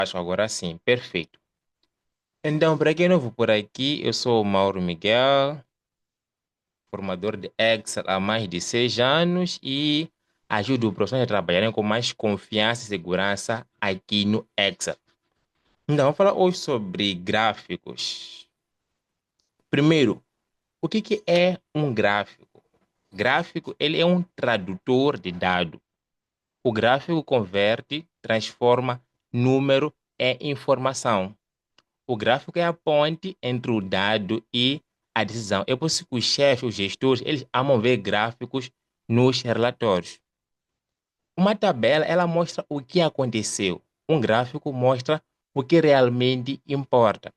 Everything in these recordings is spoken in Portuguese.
Acho agora sim, perfeito. Então, para quem é novo por aqui, eu sou o Mauro Miguel, formador de Excel há mais de 6 anos e ajudo profissionais a trabalharem com mais confiança e segurança aqui no Excel. Então, vamos falar hoje sobre gráficos. Primeiro, o que é um gráfico? Gráfico, ele é um tradutor de dado. O gráfico converte, transforma número em informação. O gráfico é a ponte entre o dado e a decisão. É por isso que os chefes, os gestores, eles amam ver gráficos nos relatórios. Uma tabela, ela mostra o que aconteceu. Um gráfico mostra o que realmente importa.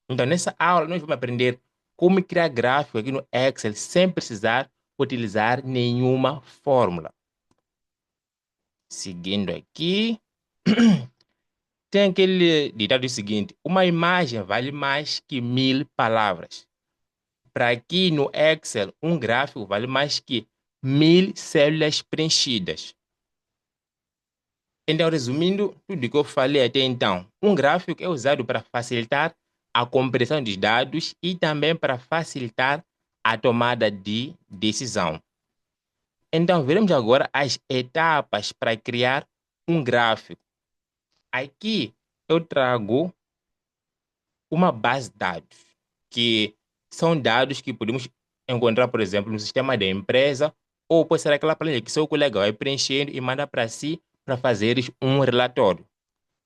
Então, nessa aula, nós vamos aprender como criar gráfico aqui no Excel sem precisar utilizar nenhuma fórmula. Seguindo aqui, tem aquele ditado seguinte: uma imagem vale mais que 1000 palavras. Para aqui no Excel, um gráfico vale mais que 1000 células preenchidas. Então, resumindo tudo que eu falei até então, um gráfico é usado para facilitar a compreensão dos dados e também para facilitar a tomada de decisão. Então, veremos agora as etapas para criar um gráfico. Aqui eu trago uma base de dados, que são dados que podemos encontrar, por exemplo, no sistema da empresa, ou pode ser aquela planilha que seu colega vai preenchendo e manda para si para fazeres um relatório.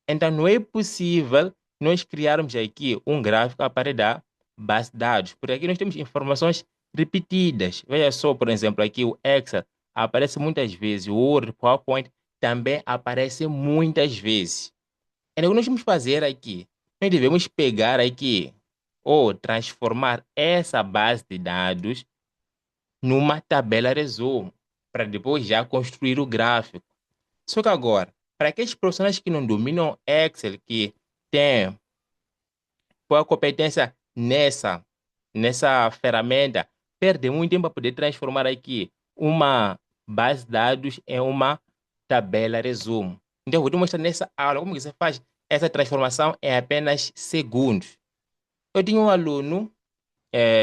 Então, não é possível nós criarmos aqui um gráfico a partir da base de dados, porque aqui nós temos informações repetidas. Veja só, por exemplo, aqui o Excel aparece muitas vezes, o Word, PowerPoint também aparece muitas vezes. Então, o que nós vamos fazer aqui? Nós devemos pegar aqui ou transformar essa base de dados numa tabela resumo, para depois já construir o gráfico. Só que agora, para aqueles profissionais que não dominam Excel, que têm pouca competência nessa ferramenta, perdem muito tempo para poder transformar aqui uma base de dados em uma tabela resumo. Então, eu vou te mostrar nessa aula como que você faz essa transformação em apenas segundos. Eu tinha um aluno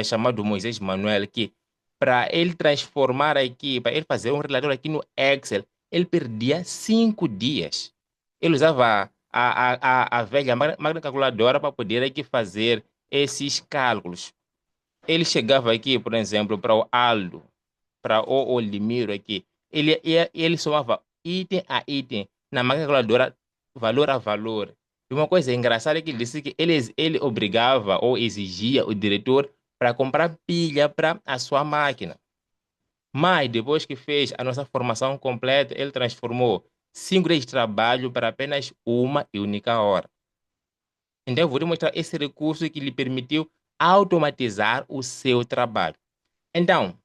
chamado Moisés Manuel que, para ele transformar aqui, para ele fazer um relatório aqui no Excel, ele perdia 5 dias. Ele usava a velha máquina calculadora para poder aqui fazer esses cálculos. Ele chegava aqui, por exemplo, para o Aldo, para o Olimiro aqui, ele somava item a item na máquina calculadora, valor a valor. E uma coisa engraçada é que ele disse que ele obrigava ou exigia o diretor para comprar pilha para a sua máquina. Mas depois que fez a nossa formação completa, ele transformou 5 dias de trabalho para apenas uma e única hora. Então, eu vou te mostrar esse recurso que lhe permitiu automatizar o seu trabalho. Então,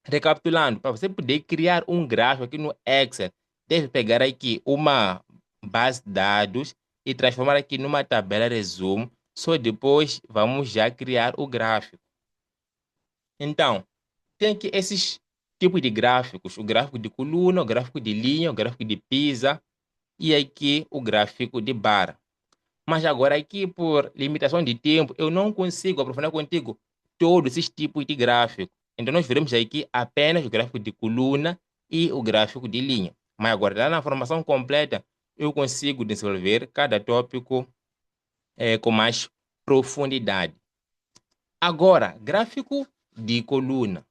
recapitulando, para você poder criar um gráfico aqui no Excel, deve pegar aqui uma base de dados e transformar aqui numa tabela resumo. Só depois vamos já criar o gráfico. Então, tem aqui esses tipos de gráficos: o gráfico de coluna, o gráfico de linha, o gráfico de pisa e aqui o gráfico de barra. Mas agora aqui, por limitação de tempo, eu não consigo aprofundar contigo todos esses tipos de gráfico. Então, nós veremos aqui apenas o gráfico de coluna e o gráfico de linha. Mas agora, lá na formação completa, eu consigo desenvolver cada tópico com mais profundidade. Agora, gráfico de coluna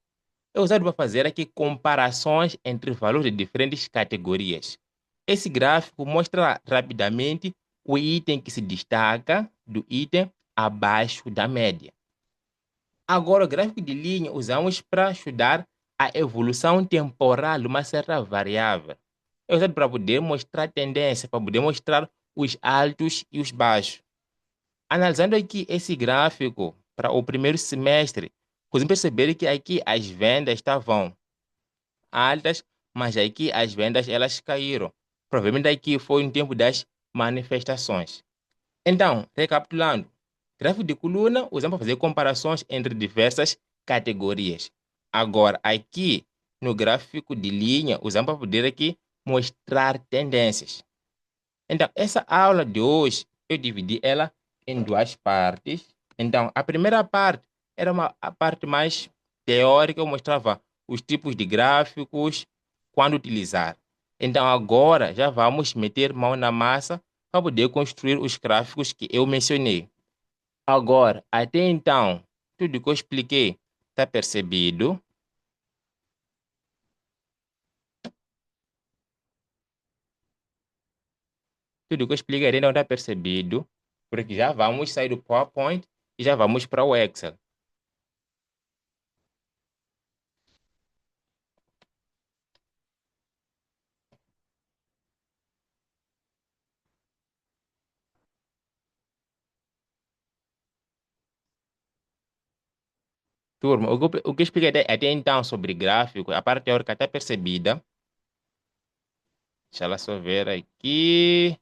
é usado para fazer aqui comparações entre valores de diferentes categorias. Esse gráfico mostra rapidamente o item que se destaca do item abaixo da média. Agora, o gráfico de linha usamos para estudar a evolução temporal de uma certa variável. É usado para poder mostrar tendência, para poder mostrar os altos e os baixos. Analisando aqui esse gráfico para o primeiro semestre, podemos perceber que aqui as vendas estavam altas, mas aqui as vendas elas caíram. Provavelmente aqui foi no tempo das manifestações. Então, recapitulando, gráfico de coluna usamos para fazer comparações entre diversas categorias. Agora, aqui no gráfico de linha, usamos para poder aqui mostrar tendências. Então, essa aula de hoje, eu dividi ela em duas partes. Então, a primeira parte era a parte mais teórica, eu mostrava os tipos de gráficos, quando utilizar. Então, agora já vamos meter mão na massa para poder construir os gráficos que eu mencionei. Agora, até então, tudo que eu expliquei está percebido? Tudo que eu expliquei até então está percebido? Porque já vamos sair do PowerPoint e já vamos para o Excel. Turma, o que eu expliquei até então sobre gráfico, a parte teórica está percebida. Deixa ela só ver aqui.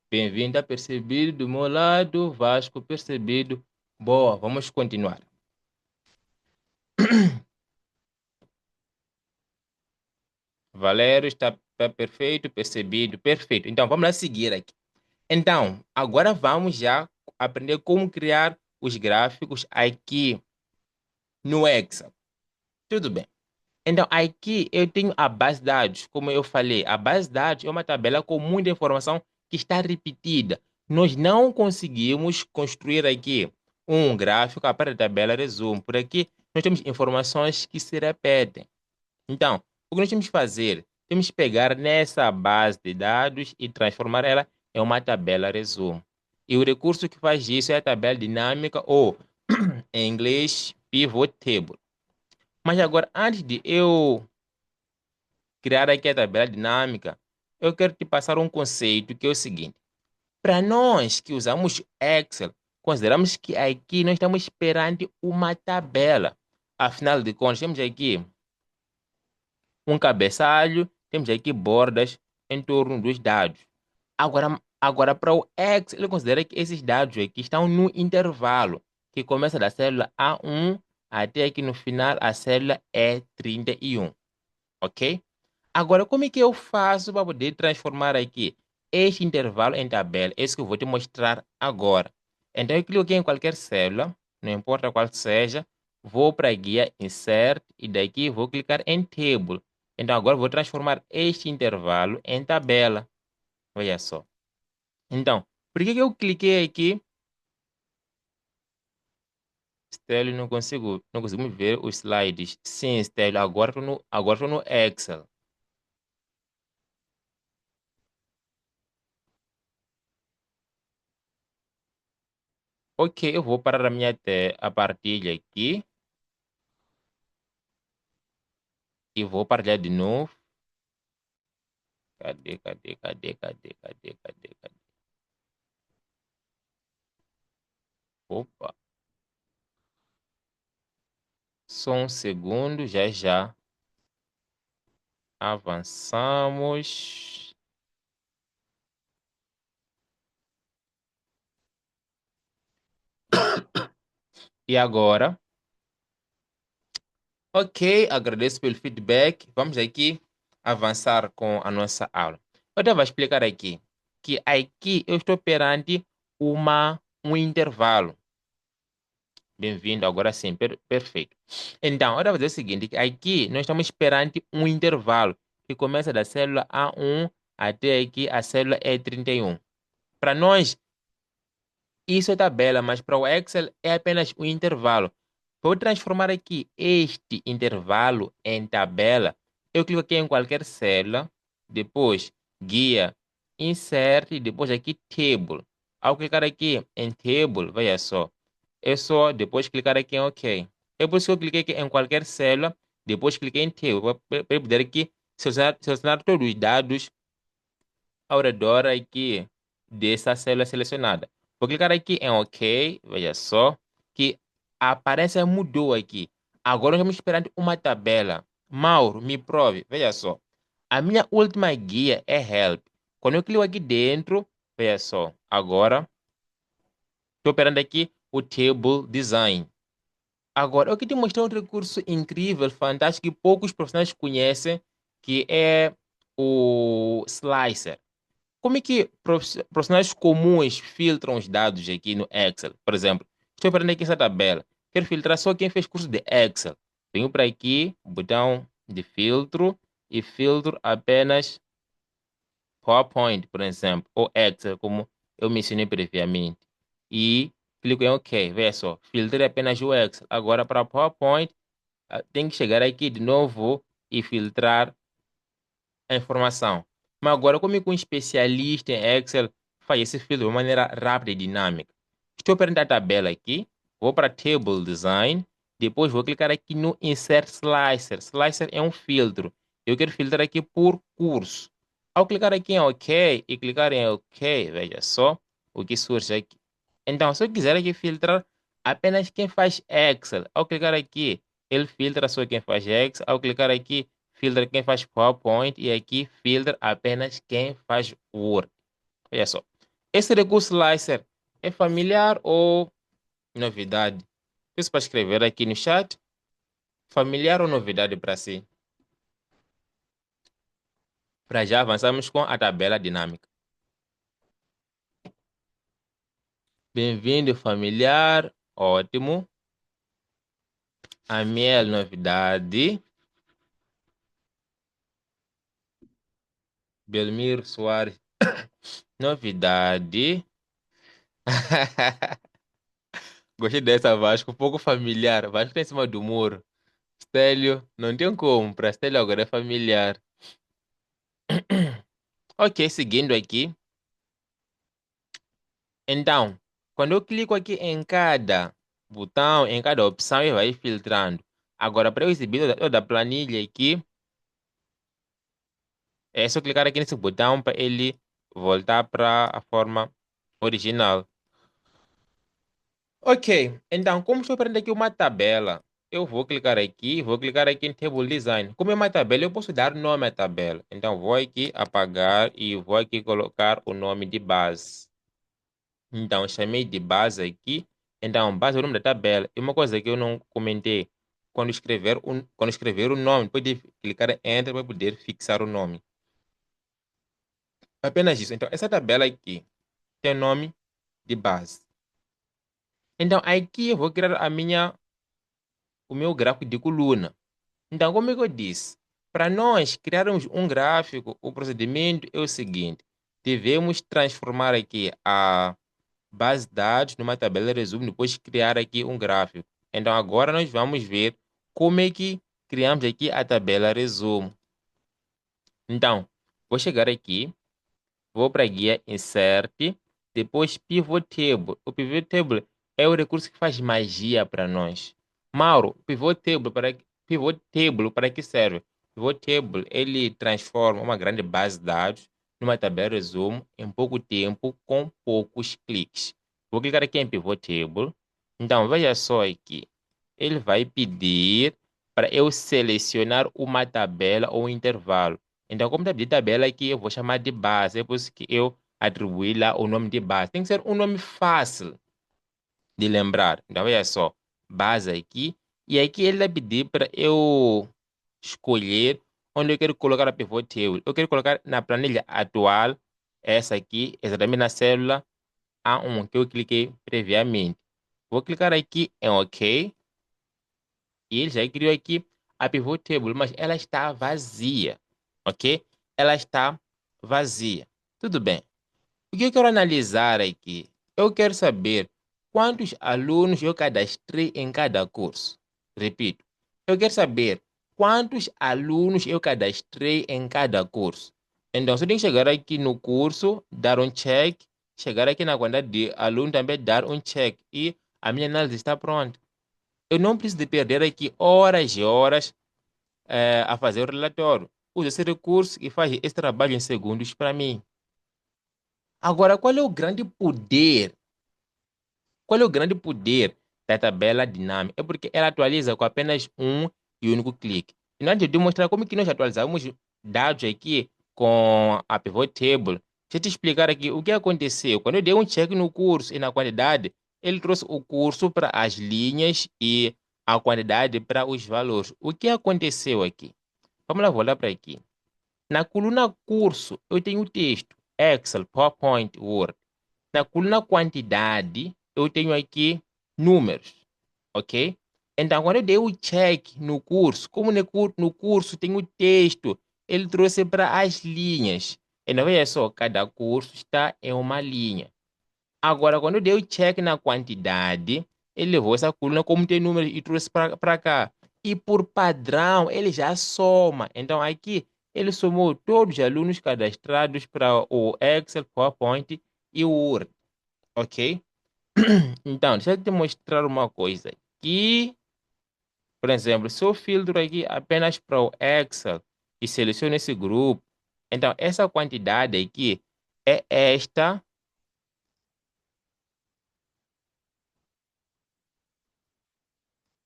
Bem-vindo, está percebido do meu lado. Vasco, percebido. Boa, vamos continuar. Valério está perfeito, percebido, perfeito. Então, vamos lá seguir aqui. Então, agora vamos já aprender como criar os gráficos aqui no Excel. Tudo bem. Então, aqui eu tenho a base de dados, como eu falei. A base de dados é uma tabela com muita informação que está repetida. Nós não conseguimos construir aqui um gráfico a partir da tabela resumo. Por aqui, nós temos informações que se repetem. Então, o que nós temos que fazer? Temos que pegar nessa base de dados e transformar ela em uma tabela resumo. E o recurso que faz isso é a tabela dinâmica ou, em inglês, pivot table. Mas agora, antes de eu criar aqui a tabela dinâmica, eu quero te passar um conceito que é o seguinte. Para nós que usamos Excel, consideramos que aqui nós estamos perante uma tabela. Afinal de contas, temos aqui um cabeçalho, temos aqui bordas em torno dos dados. Agora para o Excel, ele considera que esses dados aqui estão no intervalo, que começa da célula A1 até aqui no final a célula E31, ok? Agora, como é que eu faço para poder transformar aqui este intervalo em tabela? É isso que eu vou te mostrar agora. Então, eu clico aqui em qualquer célula, não importa qual seja, vou para a guia Insert e daqui vou clicar em Table. Então, agora vou transformar este intervalo em tabela. Olha só. Então, por que eu cliquei aqui? Stélio, não consigo ver os slides. Sim, Stélio, agora estou no Excel. Ok, eu vou parar a partilha aqui e vou partilhar de novo. Cadê? Opa, só um segundo, já já avançamos. E agora? Ok, agradeço pelo feedback. Vamos aqui avançar com a nossa aula. Eu estava a explicar aqui que aqui eu estou perante um intervalo. Bem-vindo, agora sim, perfeito. Então, eu estava a dizer o seguinte, que aqui nós estamos perante um intervalo que começa da célula A1 até aqui a célula E31. Para nós, isso é tabela, mas para o Excel é apenas um intervalo. Para eu transformar aqui este intervalo em tabela, eu clico aqui em qualquer célula, depois guia, insert, e depois aqui table. Ao clicar aqui em table, veja só, é só depois clicar aqui em OK. É por isso que eu cliquei aqui em qualquer célula, depois cliquei em table, para poder aqui selecionar todos os dados ao redor aqui dessa célula selecionada. Vou clicar aqui em OK, veja só, que a aparência mudou aqui. Agora estamos esperando uma tabela. Mauro, me prove, veja só. A minha última guia é Help. Quando eu clico aqui dentro, veja só, agora estou esperando aqui o Table Design. Agora, eu queria te mostrar um recurso incrível, fantástico, que poucos profissionais conhecem, que é o Slicer. como é que profissionais comuns filtram os dados aqui no Excel? Por exemplo, estou aprendendo aqui essa tabela. Quero filtrar só quem fez curso de Excel. Venho para aqui, botão de filtro, e filtro apenas PowerPoint, por exemplo, ou Excel, como eu mencionei previamente. E clico em OK. Veja só, filtrei apenas o Excel. Agora, para PowerPoint, tem que chegar aqui de novo e filtrar a informação. Mas agora, como é que um especialista em Excel faz esse filtro de uma maneira rápida e dinâmica? Estou abrindo a tabela aqui, vou para Table Design, depois vou clicar aqui no Insert Slicer. Slicer é um filtro. Eu quero filtrar aqui por curso. Ao clicar aqui em OK e clicar em OK, veja só o que surge aqui. Então, se eu quiser aqui filtrar apenas quem faz Excel, ao clicar aqui, ele filtra só quem faz Excel. Ao clicar aqui, filtra quem faz PowerPoint e aqui filtra apenas quem faz Word. Olha só. Esse recurso Slicer é familiar ou novidade? Isso para escrever aqui no chat. Familiar ou novidade para si? Para já avançamos com a tabela dinâmica. Bem-vindo, familiar. Ótimo. Amiel, novidade. Belmiro Soares, novidade. Gostei dessa, Vasco, um pouco familiar. Vasco tá em cima do muro. Stélio, não tem como. Para Stélio agora é familiar. Ok, seguindo aqui. Então, quando eu clico aqui em cada botão, em cada opção, ele vai filtrando. Agora, para eu exibir toda a planilha aqui, é só clicar aqui nesse botão para ele voltar para a forma original. Ok, então, como estou aprendendo aqui uma tabela, eu vou clicar aqui em Table Design. Como é uma tabela, eu posso dar nome à tabela. Então, vou aqui apagar e vou aqui colocar o nome de base. Então, chamei de base aqui. Então, base é o nome da tabela. E uma coisa que eu não comentei, quando escrever o nome, pode clicar em Enter para poder fixar o nome. Apenas isso. Então, essa tabela aqui tem o nome de base. Então, aqui eu vou criar o meu gráfico de coluna. Então, como é que eu disse? Para nós criarmos um gráfico, o procedimento é o seguinte: devemos transformar aqui a base de dados numa tabela de resumo, depois criar aqui um gráfico. Então, agora nós vamos ver como é que criamos aqui a tabela resumo. Então, vou chegar aqui, vou para a guia Insert, depois Pivot Table. O Pivot Table é o recurso que faz magia para nós. Mauro, Pivot Table para que serve? Pivot Table, ele transforma uma grande base de dados numa tabela de resumo em pouco tempo, com poucos cliques. Vou clicar aqui em Pivot Table. Então, veja só aqui. Ele vai pedir para eu selecionar uma tabela ou um intervalo. Então, como está de tabela aqui, eu vou chamar de base. É por isso que eu atribuí lá o nome de base. Tem que ser um nome fácil de lembrar. Então, olha só, base aqui. E aqui ele vai pedir para eu escolher onde eu quero colocar a pivot table. Eu quero colocar na planilha atual, essa aqui, exatamente na célula A1, que eu cliquei previamente. Vou clicar aqui em OK. E ele já criou aqui a pivot table, mas ela está vazia, ok? Ela está vazia. Tudo bem. O que eu quero analisar aqui? Eu quero saber quantos alunos eu cadastrei em cada curso. Repito, eu quero saber quantos alunos eu cadastrei em cada curso. Então, você tem que chegar aqui no curso, dar um check, chegar aqui na quantidade de alunos também dar um check. E a minha análise está pronta. Eu não preciso de perder aqui horas e horas a fazer o relatório. Usa esse recurso e faz esse trabalho em segundos para mim. Agora, qual é o grande poder? Qual é o grande poder da tabela dinâmica? É porque ela atualiza com apenas um e único clique. E não adianta eu mostrar como que nós atualizamos dados aqui com a Pivot Table. Deixa eu te explicar aqui o que aconteceu. Quando eu dei um check no curso e na quantidade, ele trouxe o curso para as linhas e a quantidade para os valores. O que aconteceu aqui? Vamos lá voltar para aqui. Na coluna curso, eu tenho o texto. Excel, PowerPoint, Word. Na coluna quantidade, eu tenho aqui números, ok? Então, quando eu dei o check no curso, como no curso tem o texto, ele trouxe para as linhas. Então, veja só, cada curso está em uma linha. Agora, quando eu dei o check na quantidade, ele levou essa coluna como tem números e trouxe para cá. E por padrão, ele já soma. Então, aqui, ele somou todos os alunos cadastrados para o Excel, PowerPoint e o Word, ok? Então, deixa eu te mostrar uma coisa. Aqui, por exemplo, se eu filtro aqui apenas para o Excel e seleciono esse grupo, então essa quantidade aqui é esta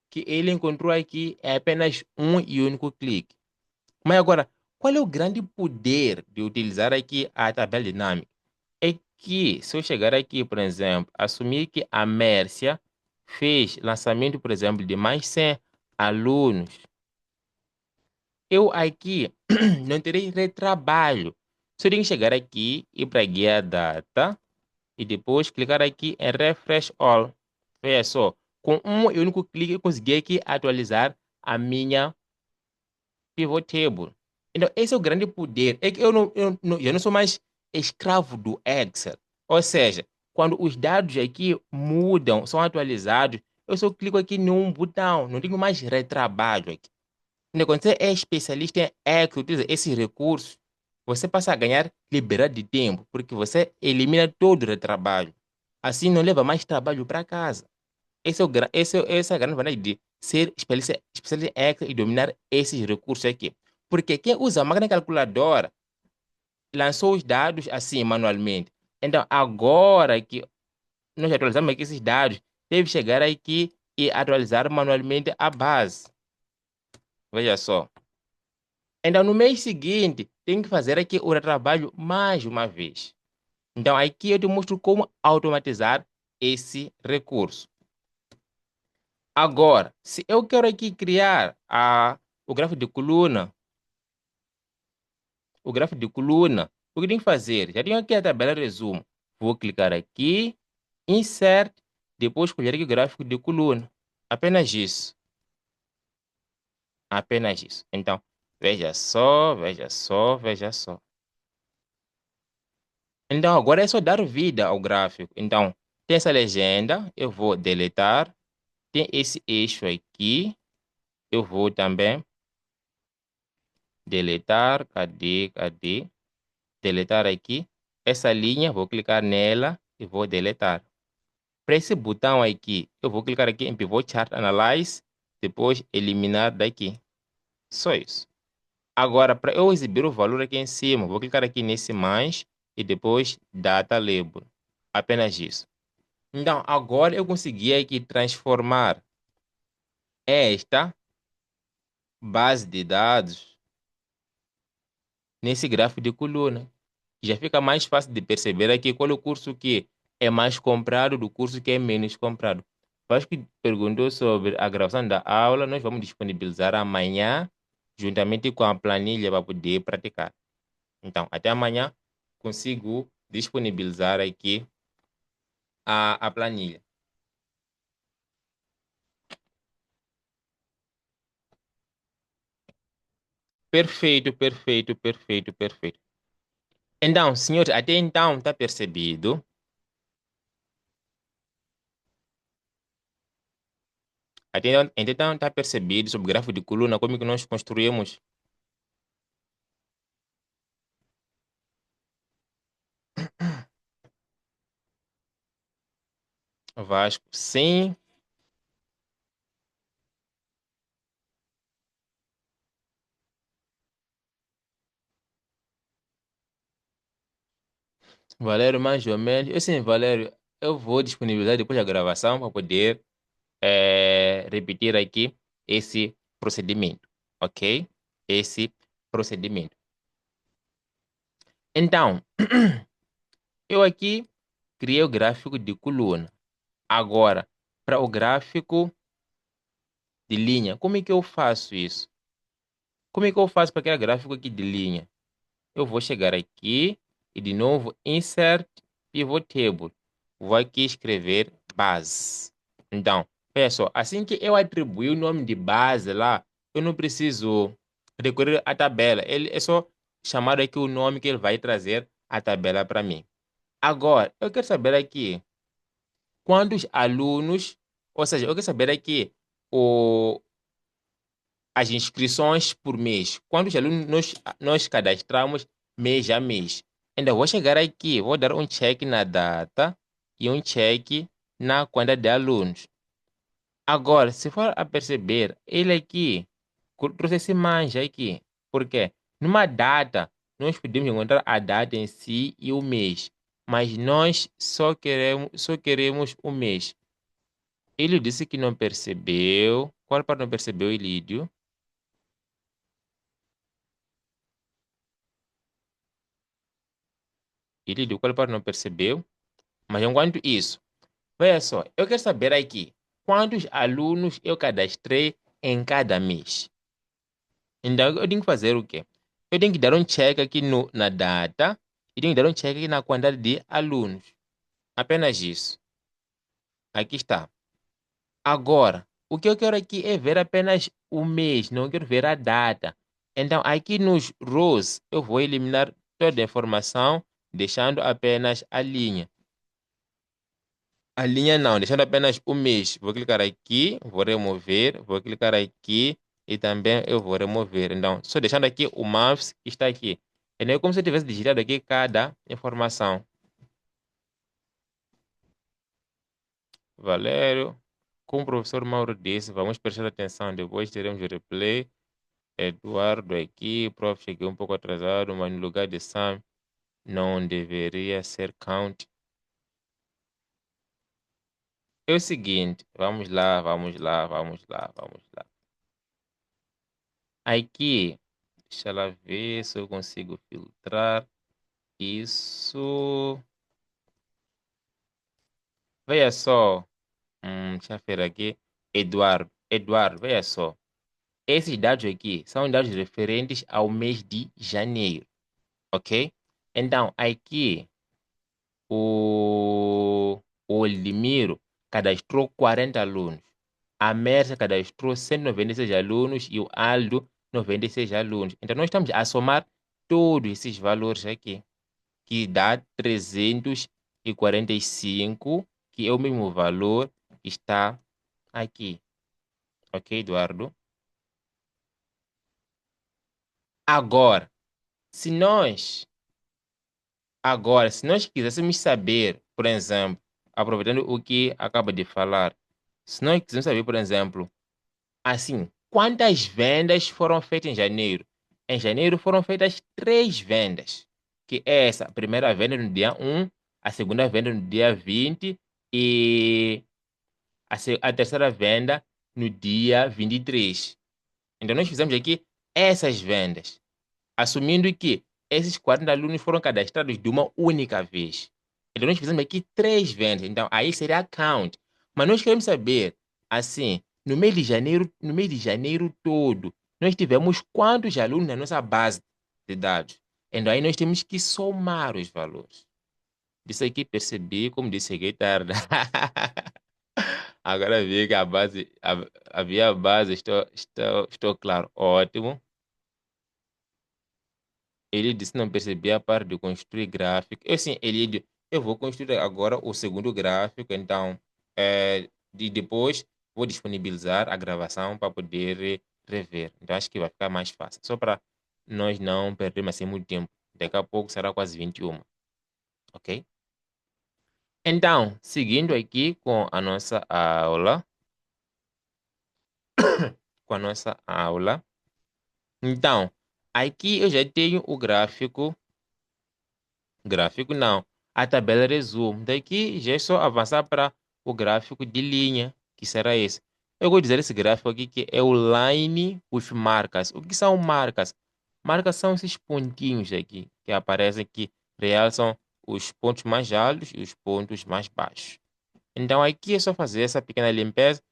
que ele encontrou aqui é apenas um e único clique. Mas agora, qual é o grande poder de utilizar aqui a tabela dinâmica? É que se eu chegar aqui, por exemplo, assumir que a Mércia fez lançamento, por exemplo, de mais 100 alunos, eu aqui não terei retrabalho. Só tenho que chegar aqui, ir para guia data e depois clicar aqui em Refresh All. Veja só, com um único clique eu consegui aqui atualizar a minha pivot table. Então, esse é o grande poder. É que eu não sou mais escravo do Excel. Ou seja, quando os dados aqui mudam, são atualizados, eu só clico aqui em um botão, não tenho mais retrabalho aqui. Então, quando você é especialista em Excel, utiliza esses recursos, você passa a ganhar liberdade de tempo, porque você elimina todo o retrabalho. Assim, não leva mais trabalho para casa. Essa é a grande vantagem de ser especialista em Excel e dominar esses recursos aqui. Porque quem usa a máquina calculadora lançou os dados assim manualmente. Então, agora que nós atualizamos aqui esses dados, deve chegar aqui e atualizar manualmente a base. Veja só. Então, no mês seguinte, tem que fazer aqui o trabalho mais uma vez. Então, aqui eu te mostro como automatizar esse recurso. Agora, se eu quero aqui criar o gráfico de coluna, o que tenho que fazer? Já tenho aqui a tabela de resumo. Vou clicar aqui, Insert, depois escolher aqui o gráfico de coluna. Apenas isso. Apenas isso. Então, veja só, veja só, veja só. Então, agora é só dar vida ao gráfico. Então, tem essa legenda, eu vou deletar. Tem esse eixo aqui, eu vou também deletar. Cadê, cadê? Deletar aqui. Essa linha, vou clicar nela e vou deletar. Para esse botão aqui, eu vou clicar aqui em Pivot Chart Analyze, depois eliminar daqui. Só isso. Agora, para eu exibir o valor aqui em cima, vou clicar aqui nesse mais e depois Data Label. Apenas isso. Então, agora eu consegui aqui transformar esta base de dados nesse gráfico de coluna. Já fica mais fácil de perceber aqui qual é o curso que é mais comprado do curso que é menos comprado. Acho que perguntou sobre a gravação da aula, nós vamos disponibilizar amanhã, juntamente com a planilha para poder praticar. Então, até amanhã consigo disponibilizar aqui a planilha. Perfeito, perfeito, perfeito, perfeito. Então, senhores, até então está percebido. Até então está percebido sobre o gráfico de coluna, como que nós construímos. Vasco, sim. Valério, mais ou menos. Eu sim, Valério, eu vou disponibilizar depois da gravação para poder repetir aqui esse procedimento, ok? Esse procedimento. Então, eu aqui criei o gráfico de coluna. Agora, para o gráfico de linha, como é que eu faço isso? Como é que eu faço para criar gráfico aqui de linha? Eu vou chegar aqui, E de novo, insert pivot table. Vou aqui escrever base. Então, olha só, assim que eu atribuir o nome de base lá, eu não preciso recorrer à tabela. Ele é só chamar aqui o nome que ele vai trazer a tabela para mim. Agora, eu quero saber aqui quantos alunos, ou seja, eu quero saber aqui o, as inscrições por mês. Quantos alunos nós cadastramos mês a mês? Ainda vou chegar aqui, vou dar um check na data e um check na quantidade de alunos. Agora, se for a perceber, ele aqui trouxe esse manja aqui. Por quê? Numa data, nós podemos encontrar a data em si e o mês, mas nós só queremos o mês. Ele disse que não percebeu. Qual parte não percebeu, Ilídio? Ilídio, qual parte não percebeu? Mas enquanto isso, veja só, eu quero saber aqui quantos alunos eu cadastrei em cada mês. Então, eu tenho que fazer o quê? Eu tenho que dar um check aqui na data e tenho que dar um check aqui na quantidade de alunos. Apenas isso. Aqui está. Agora, o que eu quero aqui é ver apenas o mês, não quero ver a data. Então, aqui nos rows, eu vou eliminar toda a informação, deixando apenas a linha. A linha não, deixando apenas o mês. Vou clicar aqui, vou remover, vou clicar aqui e também eu vou remover. Então, só deixando aqui o mouse que está aqui. É como se eu tivesse digitado aqui cada informação. Valério, como o professor Mauro disse, vamos prestar atenção. Depois teremos o replay. Eduardo aqui, o prof. Cheguei um pouco atrasado, mas no lugar de Sam não deveria ser count. É o seguinte, vamos lá, vamos lá, vamos lá, vamos lá. Aqui, deixa ela ver se eu consigo filtrar isso. Veja só, deixa eu ver aqui. Eduardo, veja só. Esses dados aqui são dados referentes ao mês de janeiro, ok? Então, aqui, o Limiro cadastrou 40 alunos. A Mércia cadastrou 196 alunos e o Aldo 96 alunos. Então, nós estamos a somar todos esses valores aqui, que dá 345, que é o mesmo valor que está aqui. Ok, Eduardo? Agora, se nós se nós quiséssemos saber, por exemplo, aproveitando o que acaba de falar, se nós quiséssemos saber, por exemplo, assim, quantas vendas foram feitas em janeiro? Em janeiro foram feitas 3 vendas, que é essa, a primeira venda no dia 1, a segunda venda no dia 20 e a terceira venda no dia 23. Então, nós fizemos aqui essas vendas, assumindo que esses 40 alunos foram cadastrados de uma única vez. Então, nós fizemos aqui 3 vendas. Então, aí seria a count. Mas nós queremos saber, assim, no mês de janeiro todo, nós tivemos quantos alunos na nossa base de dados. Então, aí nós temos que somar os valores. Isso aqui percebi, como disse, cheguei tarde. Agora vi que a base, havia a base, estou claro. Ótimo. Ele disse que não percebia a parte de construir gráfico. Eu sim, ele disse, eu vou construir agora o segundo gráfico, então, depois vou disponibilizar a gravação para poder rever. Então, acho que vai ficar mais fácil. Só para nós não perdermos assim muito tempo. Daqui a pouco será quase 21, ok? Então, seguindo aqui com a nossa aula, com a nossa aula. Então, aqui eu já tenho o gráfico. Gráfico não. A tabela resumo. Daqui já é só avançar para o gráfico de linha, que será esse. Eu vou dizer esse gráfico aqui que é o line with marcas. O que são marcas? Marcas são esses pontinhos aqui que aparecem que realçam os pontos mais altos e os pontos mais baixos. Então aqui é só fazer essa pequena limpeza.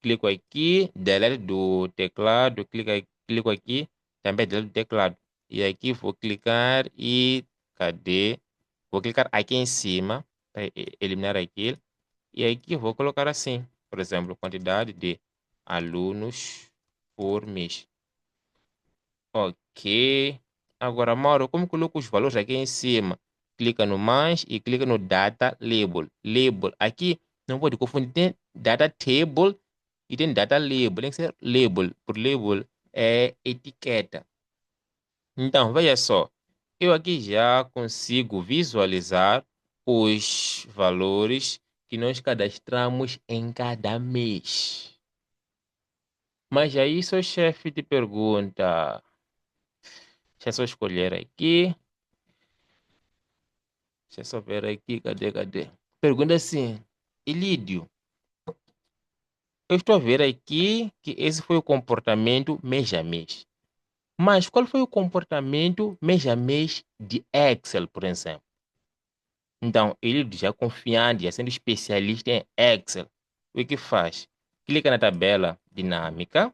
Clico aqui, delete do teclado, clico aqui, também delete do teclado. E aqui vou clicar e Cadê? Vou clicar aqui em cima para eliminar aquilo. E aqui eu vou colocar assim, por exemplo, quantidade de alunos por mês. Ok. Agora, Mauro, como coloco os valores aqui em cima? Clica no mais e clica no Data Label. Label. Aqui não pode confundir. Tem Data Table e tem Data Label. Tem que ser Label. Por Label é etiqueta. Então, veja só. Eu aqui já consigo visualizar os valores que nós cadastramos em cada mês. Mas aí, seu chefe te pergunta. Deixa eu só escolher aqui. Deixa eu só ver aqui. Cadê? Pergunta assim. Ilídio, eu estou a ver aqui que esse foi o comportamento mês a mês. Mas qual foi o comportamento mês a mês de Excel, por exemplo? Então, ele já confiante, já sendo especialista em Excel, o que faz? Clica na tabela dinâmica,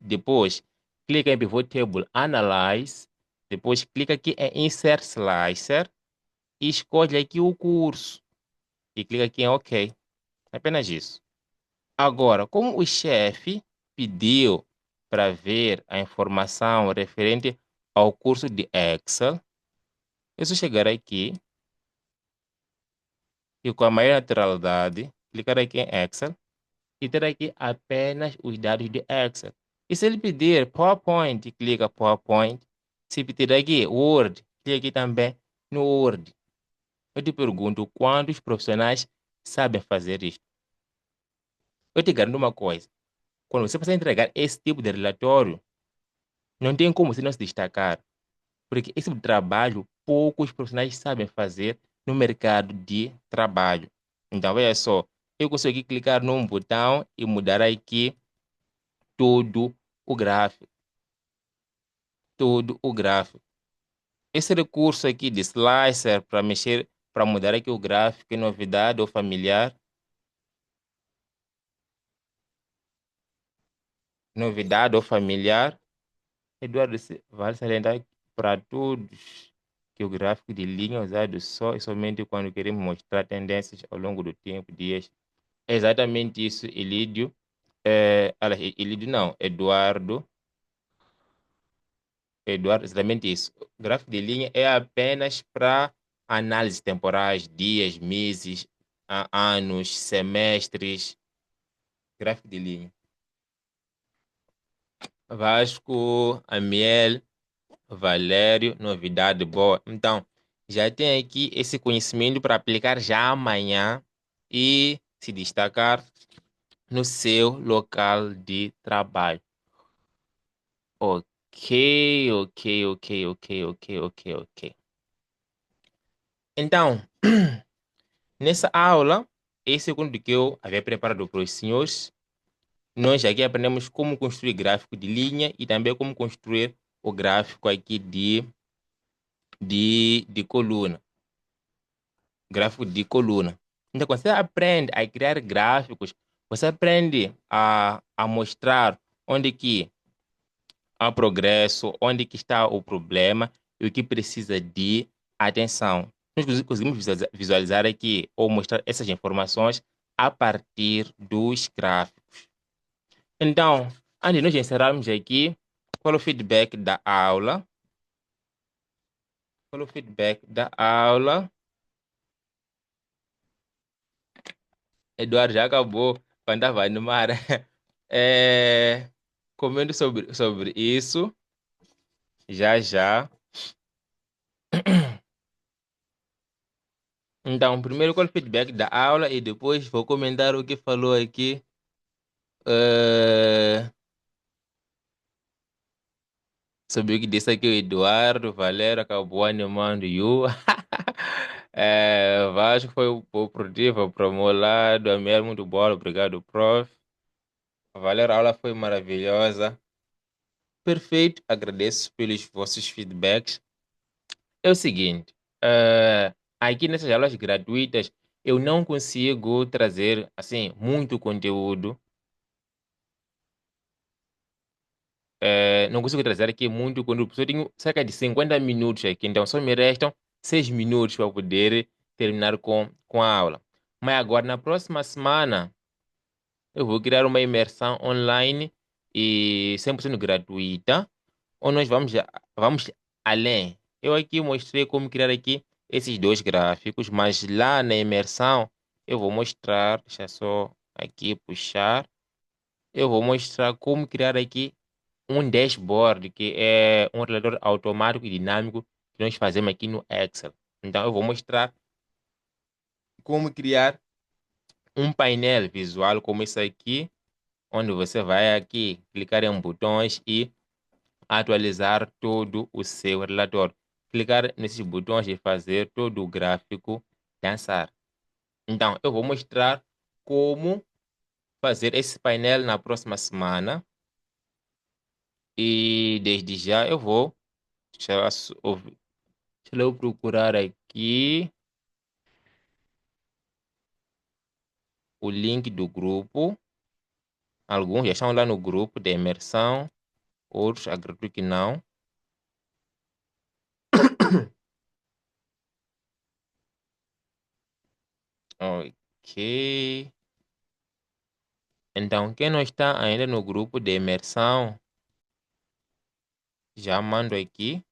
depois clica em Pivot Table Analyze, depois clica aqui em Insert Slicer e escolhe aqui o curso e clica aqui em OK. Apenas isso. Agora, como o chefe pediu para ver a informação referente ao curso de Excel, eu só chegar aqui e com a maior naturalidade, clicar aqui em Excel e ter aqui apenas os dados de Excel. E se ele pedir PowerPoint, clica PowerPoint. Se pedir aqui Word, clica aqui também no Word. Eu te pergunto, quantos profissionais sabem fazer isto? Eu te garanto uma coisa. Quando você precisa entregar esse tipo de relatório, não tem como você não se destacar. Porque esse tipo de trabalho, poucos profissionais sabem fazer no mercado de trabalho. Então, veja só, eu consegui clicar num botão e mudar aqui todo o gráfico. Todo o gráfico. Esse recurso aqui de slicer para mexer, para mudar aqui o gráfico, é novidade ou familiar? Novidade ou familiar? Eduardo, vale salientar para todos que o gráfico de linha é usado só e somente quando queremos mostrar tendências ao longo do tempo, dias. É exatamente isso, Elídio. Aliás, Elídio não, Eduardo. Eduardo, exatamente isso. O gráfico de linha é apenas para análise temporais, dias, meses, anos, semestres. Gráfico de linha. Vasco, Amiel, Valério, novidade boa. Então, já tem aqui esse conhecimento para aplicar já amanhã e se destacar no seu local de trabalho. Ok. Então, nessa aula, esse é o conteúdo que eu havia preparado para os senhores. Nós aqui aprendemos como construir gráfico de linha e também como construir o gráfico aqui de coluna. Gráfico de coluna. Então, quando você aprende a criar gráficos, você aprende a mostrar onde que há progresso, onde que está o problema e o que precisa de atenção. Nós conseguimos visualizar aqui ou mostrar essas informações a partir dos gráficos. Então, antes de nós encerrarmos aqui, qual é o feedback da aula? Qual é o feedback da aula? Eduardo já acabou quando estava no mar. Comendo sobre isso, já. Então, primeiro qual é o feedback da aula e depois vou comentar o que falou aqui. É, sobre o que disse aqui o Eduardo, Valério acabou animando you. Vasco foi produtivo, para o meu lado. A minha muito boa, obrigado, prof. Valério, a aula foi maravilhosa. Perfeito, agradeço pelos vossos feedbacks. É o seguinte, aqui nessas aulas gratuitas eu não consigo trazer assim muito conteúdo. Não consigo trazer aqui muito conteúdo, porque eu tenho cerca de 50 minutos aqui, então só me restam 6 minutos para poder terminar com a aula. Mas agora, na próxima semana, eu vou criar uma imersão online e 100% gratuita, onde nós vamos além. Eu aqui mostrei como criar aqui esses dois gráficos, mas lá na imersão eu vou mostrar, deixa só aqui puxar, eu vou mostrar como criar aqui um dashboard, que é um relatório automático e dinâmico que nós fazemos aqui no Excel. Então eu vou mostrar como criar um painel visual como esse aqui, onde você vai aqui clicar em botões e atualizar todo o seu relatório. Clicar nesses botões e fazer todo o gráfico dançar. Então, eu vou mostrar como fazer esse painel na próxima semana. E desde já eu vou. Deixa eu, deixa eu procurar aqui o link do grupo. Alguns já estão lá no grupo de imersão, outros acredito que não. Ok. Então, quem não está ainda no grupo de imersão, já mando aqui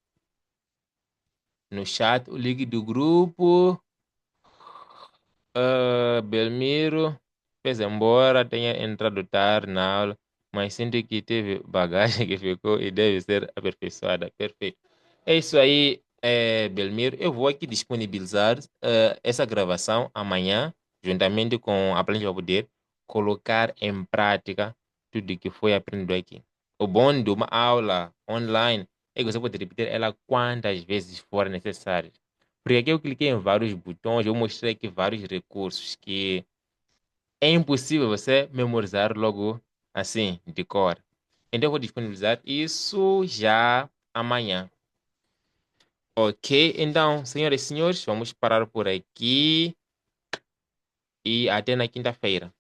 no chat o link do grupo. Belmiro fez embora, tenha entrado tarde na aula, mas sinto que teve bagagem que ficou e deve ser aperfeiçoada. Perfeito. É isso aí, Belmiro. Eu vou aqui disponibilizar essa gravação amanhã, juntamente com a planilha para poder colocar em prática tudo que foi aprendido aqui. O bom de uma aula online é que você pode repetir ela quantas vezes for necessário. Porque aqui eu cliquei em vários botões, eu mostrei aqui vários recursos que é impossível você memorizar logo assim, de cor. Então eu vou disponibilizar isso já amanhã. Ok, então, senhoras e senhores, vamos parar por aqui e até na quinta-feira.